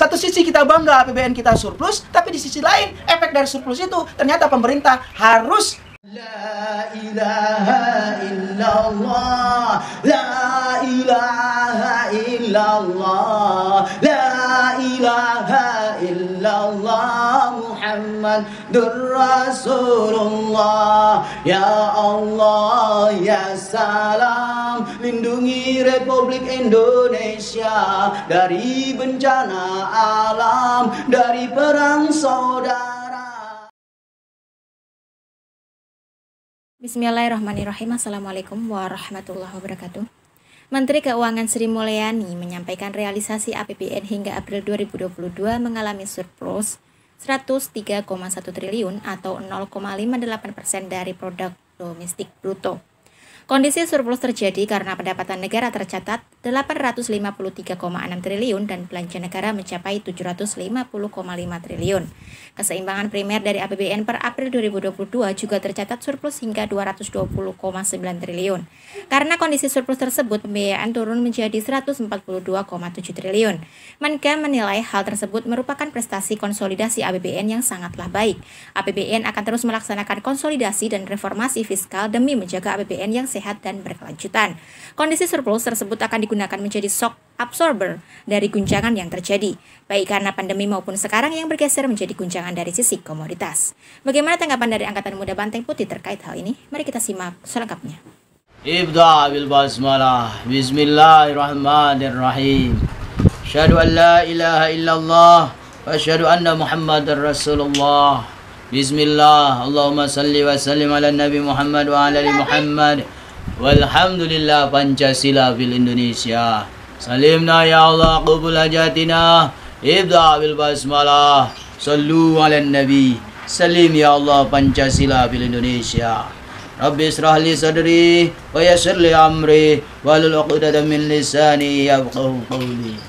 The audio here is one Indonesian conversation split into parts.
satu sisi kita bangga APBN kita surplus, tapi di sisi lain efek dari surplus itu ternyata pemerintah harus La ilaha illallah, la ilaha illallah, la ilaha illallah, Muhammadur Rasulullah. Ya Allah, ya salam, lindungi Republik Indonesia dari bencana alam, dari perang saudara. Bismillahirrahmanirrahim. Assalamualaikum warahmatullahi wabarakatuh. Menteri Keuangan Sri Mulyani menyampaikan realisasi APBN hingga April 2022 mengalami surplus 103,1 triliun atau 0,58% dari produk domestik bruto. Kondisi surplus terjadi karena pendapatan negara tercatat 853,6 triliun dan belanja negara mencapai 750,5 triliun. Keseimbangan primer dari APBN per April 2022 juga tercatat surplus hingga 220,9 triliun. Karena kondisi surplus tersebut, pembiayaan turun menjadi 142,7 triliun. Menka menilai hal tersebut merupakan prestasi konsolidasi APBN yang sangatlah baik. APBN akan terus melaksanakan konsolidasi dan reformasi fiskal demi menjaga APBN yang sehat dan berkelanjutan. Kondisi surplus tersebut akan digunakan menjadi shock absorber dari guncangan yang terjadi, baik karena pandemi maupun sekarang yang bergeser menjadi guncangan dari sisi komoditas. Bagaimana tanggapan dari Angkatan Muda Banteng Putih terkait hal ini? Mari kita simak selengkapnya. Ibda' bil basmalah. Bismillahirrahmanirrahim. Asyhadu an la ilaha illallah wa asyhadu anna Muhammadar Rasulullah. Bismillah. Allahumma salli wa sallim ala Nabi Muhammad wa ala ali Muhammad. Walhamdulillah Pancasila bil Indonesia. Salimna ya Allah qubul hajatina. Ibda' bil basmalah. Sallu ala Nabi. Salim ya Allah Pancasila bil Indonesia. Rabbi israh li sadri wa yassir li amri wahlul 'uqdatam min lisani yafqahu qawli.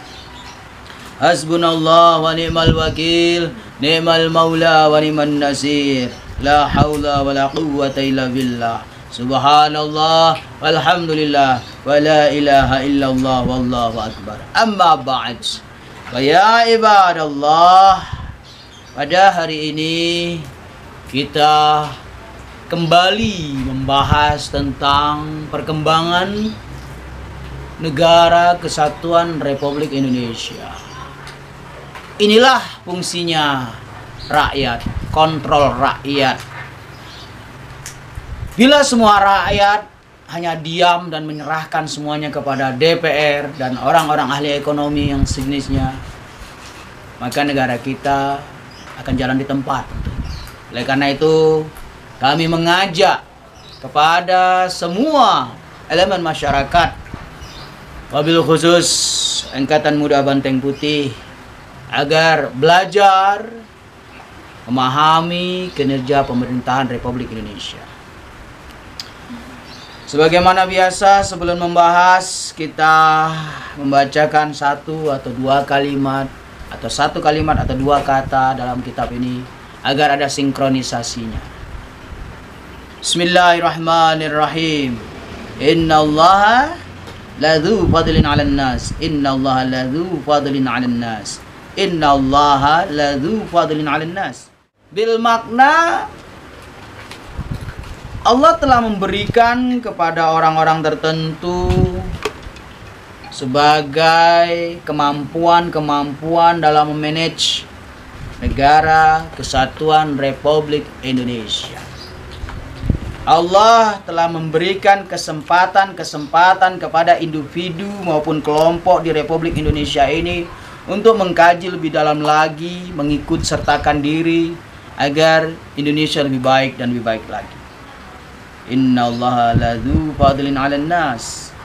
Hasbunallah wa ni'mal wakil, ni'mal maula wa ni'man nasir. La haula wa la quwwata illa billah. Subhanallah walhamdulillah wa la ilaha illallah wallahu akbar. Amma ba'd. Wa ya ibadallah, pada hari ini kita kembali membahas tentang perkembangan Negara Kesatuan Republik Indonesia. Inilah fungsinya rakyat, kontrol rakyat. Bila semua rakyat hanya diam dan menyerahkan semuanya kepada DPR dan orang-orang ahli ekonomi yang sejenisnya, maka negara kita akan jalan di tempat. Oleh karena itu, kami mengajak kepada semua elemen masyarakat, wabil khusus Angkatan Muda Banteng Putih, agar belajar memahami kinerja pemerintahan Republik Indonesia. Sebagaimana biasa, sebelum membahas, kita membacakan satu atau dua kalimat atau dua kata dalam kitab ini agar ada sinkronisasinya. Bismillahirrahmanirrahim. Innallaha ladzu fadlin 'alan nas. Innallaha ladzu fadlin 'alan nas. Innallaha ladzu fadlin 'alan nas. Bil makna Allah telah memberikan kepada orang-orang tertentu sebagai kemampuan dalam memanage Negara Kesatuan Republik Indonesia. Allah telah memberikan kesempatan kepada individu maupun kelompok di Republik Indonesia ini untuk mengkaji lebih dalam lagi, mengikut sertakan diri agar Indonesia lebih baik dan lebih baik lagi. Innallaha ladzu fadlin 'alan nas.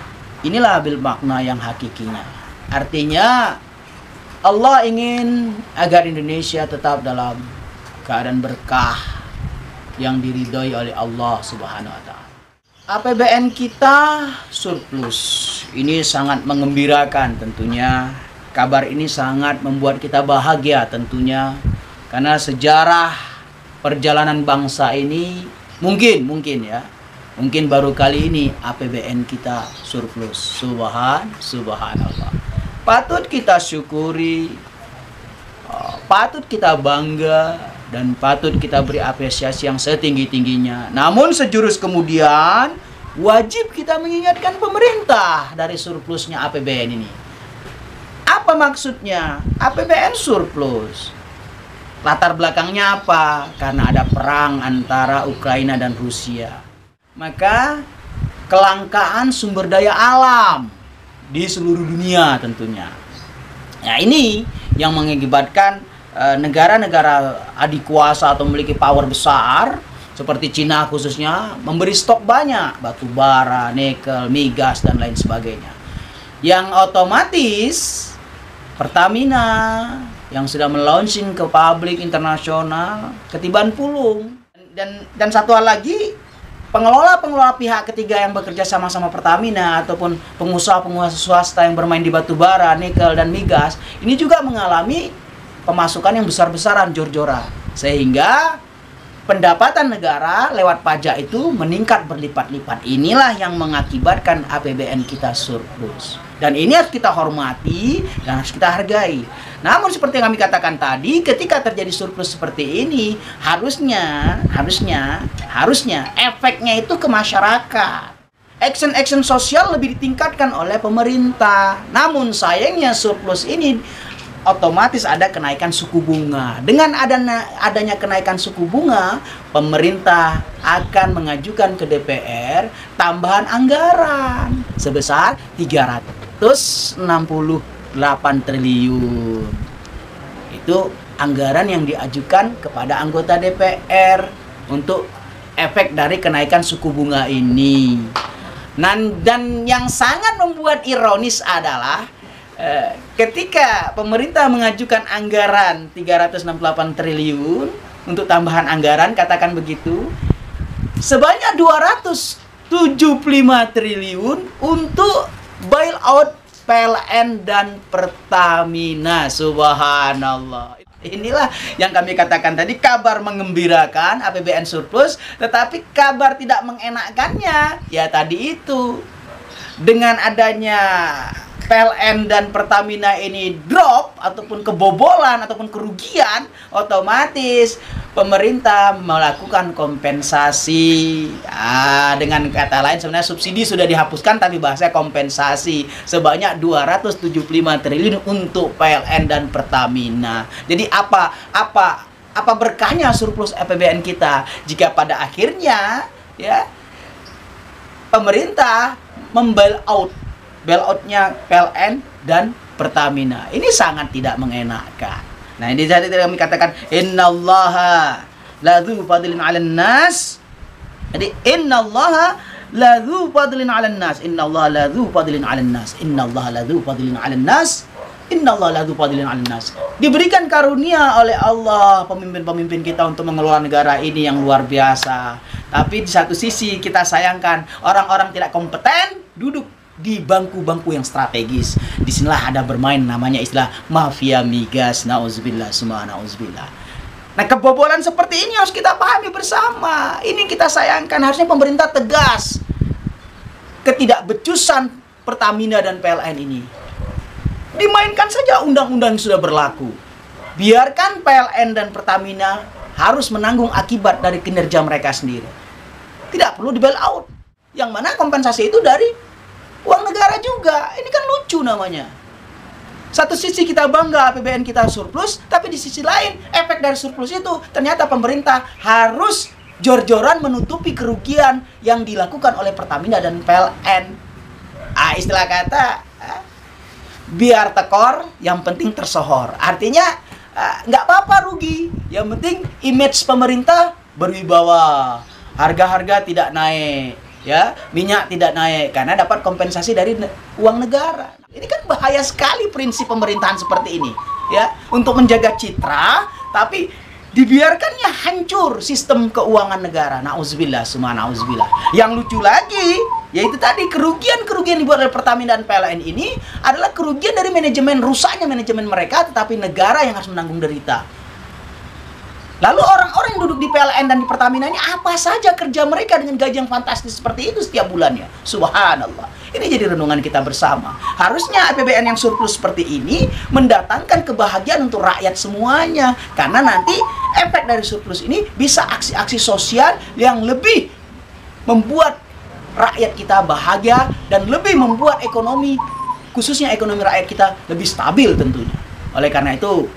Inilah bil makna yang hakikinya. Artinya Allah ingin agar Indonesia tetap dalam keadaan berkah yang diridhoi oleh Allah Subhanahu wa taala. APBN kita surplus. Ini sangat mengembirakan tentunya. Kabar ini sangat membuat kita bahagia tentunya, karena sejarah perjalanan bangsa ini mungkin baru kali ini APBN kita surplus. Subhanallah. Patut kita syukuri patut kita bangga dan patut kita beri apresiasi yang setinggi-tingginya. Namun sejurus kemudian, wajib kita mengingatkan pemerintah dari surplusnya APBN ini. Apa maksudnya? APBN surplus. Latar belakangnya apa? Karena ada perang antara Ukraina dan Rusia. Maka kelangkaan sumber daya alam di seluruh dunia tentunya. Nah, ini yang mengakibatkan negara-negara adikuasa atau memiliki power besar seperti Cina khususnya memberi stok banyak batu bara, nikel, migas dan lain sebagainya. Yang otomatis Pertamina yang sudah melaunching ke publik internasional ketiban pulung. Dan satu hal lagi, pengelola pihak ketiga yang bekerja sama-sama Pertamina ataupun pengusaha-pengusaha swasta yang bermain di batu bara, nikel dan migas ini juga mengalami pemasukan yang besar-besaran, jor-joran, sehingga pendapatan negara lewat pajak itu meningkat berlipat-lipat. Inilah yang mengakibatkan APBN kita surplus. Dan ini harus kita hormati dan harus kita hargai. Namun seperti yang kami katakan tadi, ketika terjadi surplus seperti ini, harusnya efeknya itu ke masyarakat. Action sosial lebih ditingkatkan oleh pemerintah. Namun sayangnya surplus ini otomatis ada kenaikan suku bunga. Dengan adanya kenaikan suku bunga, pemerintah akan mengajukan ke DPR tambahan anggaran sebesar 368 triliun. Itu anggaran yang diajukan kepada anggota DPR untuk efek dari kenaikan suku bunga ini. Dan yang sangat membuat ironis adalah ketika pemerintah mengajukan anggaran 368 triliun untuk tambahan anggaran, katakan begitu, sebanyak 275 triliun untuk bailout PLN dan Pertamina. Subhanallah. Inilah yang kami katakan tadi, kabar mengembirakan APBN surplus, tetapi kabar tidak mengenakannya ya tadi itu. Dengan adanya PLN dan Pertamina ini drop ataupun kebobolan ataupun kerugian, otomatis pemerintah melakukan kompensasi. Dengan kata lain sebenarnya subsidi sudah dihapuskan, tapi bahasa kompensasi sebanyak 275 triliun untuk PLN dan Pertamina. Jadi apa berkahnya surplus APBN kita jika pada akhirnya ya pemerintah bailoutnya PLN dan Pertamina. Ini sangat tidak mengenakan. Nah, ini jadi kami katakan innallaha ladzu fadlin 'alan nas. Jadi innallaha ladzu fadlin 'alan nas. Innallaha ladzu fadlin 'alan nas. Innallaha ladzu fadlin 'alan nas. Innallaha ladzu fadlin 'alan nas. Diberikan karunia oleh Allah pemimpin-pemimpin kita untuk mengelola negara ini yang luar biasa. Tapi di satu sisi kita sayangkan orang-orang tidak kompeten duduk di bangku-bangku yang strategis. Disinilah ada bermain namanya istilah mafia migas. Nauzubillah, summa nauzubillah. Nah, kebobolan seperti ini harus kita pahami bersama. Ini kita sayangkan. Harusnya pemerintah tegas. Ketidakbecusan Pertamina dan PLN ini. Dimainkan saja undang-undang yang sudah berlaku. Biarkan PLN dan Pertamina harus menanggung akibat dari kinerja mereka sendiri. Tidak perlu di bailout. Yang mana kompensasi itu dari uang negara juga. Ini kan lucu namanya. Satu sisi kita bangga APBN kita surplus, tapi di sisi lain efek dari surplus itu ternyata pemerintah harus jor-joran menutupi kerugian yang dilakukan oleh Pertamina dan PLN. Istilah kata biar tekor, yang penting tersohor. Artinya nggak apa-apa rugi, yang penting image pemerintah berwibawa, harga-harga tidak naik, ya, minyak tidak naik karena dapat kompensasi dari uang negara. Ini kan bahaya sekali prinsip pemerintahan seperti ini, ya, untuk menjaga citra, tapi dibiarkannya hancur sistem keuangan negara. Nauzubillah, summa nauzubillah. Yang lucu lagi, yaitu tadi kerugian dibuat oleh Pertamina dan PLN ini adalah kerugian dari manajemen, rusaknya manajemen mereka, tetapi negara yang harus menanggung derita. Lalu orang-orang yang duduk di PLN dan di Pertamina ini apa saja kerja mereka dengan gaji yang fantastis seperti itu setiap bulannya? Subhanallah. Ini jadi renungan kita bersama. Harusnya APBN yang surplus seperti ini mendatangkan kebahagiaan untuk rakyat semuanya. Karena nanti efek dari surplus ini bisa aksi-aksi sosial yang lebih membuat rakyat kita bahagia dan lebih membuat ekonomi, khususnya ekonomi rakyat kita, lebih stabil tentunya. Oleh karena itu,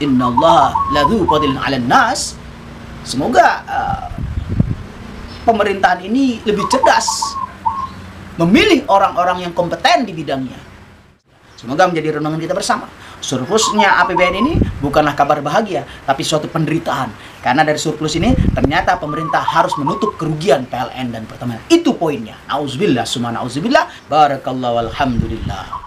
innallaha ladzu fadlin 'alan nas. Semoga pemerintahan ini lebih cerdas memilih orang-orang yang kompeten di bidangnya. Semoga menjadi renungan kita bersama. Surplusnya APBN ini bukanlah kabar bahagia, tapi suatu penderitaan. Karena dari surplus ini ternyata pemerintah harus menutup kerugian PLN dan Pertamina. Itu poinnya. Auzubillah summa nauzubillah. Barakallahu walhamdulillah.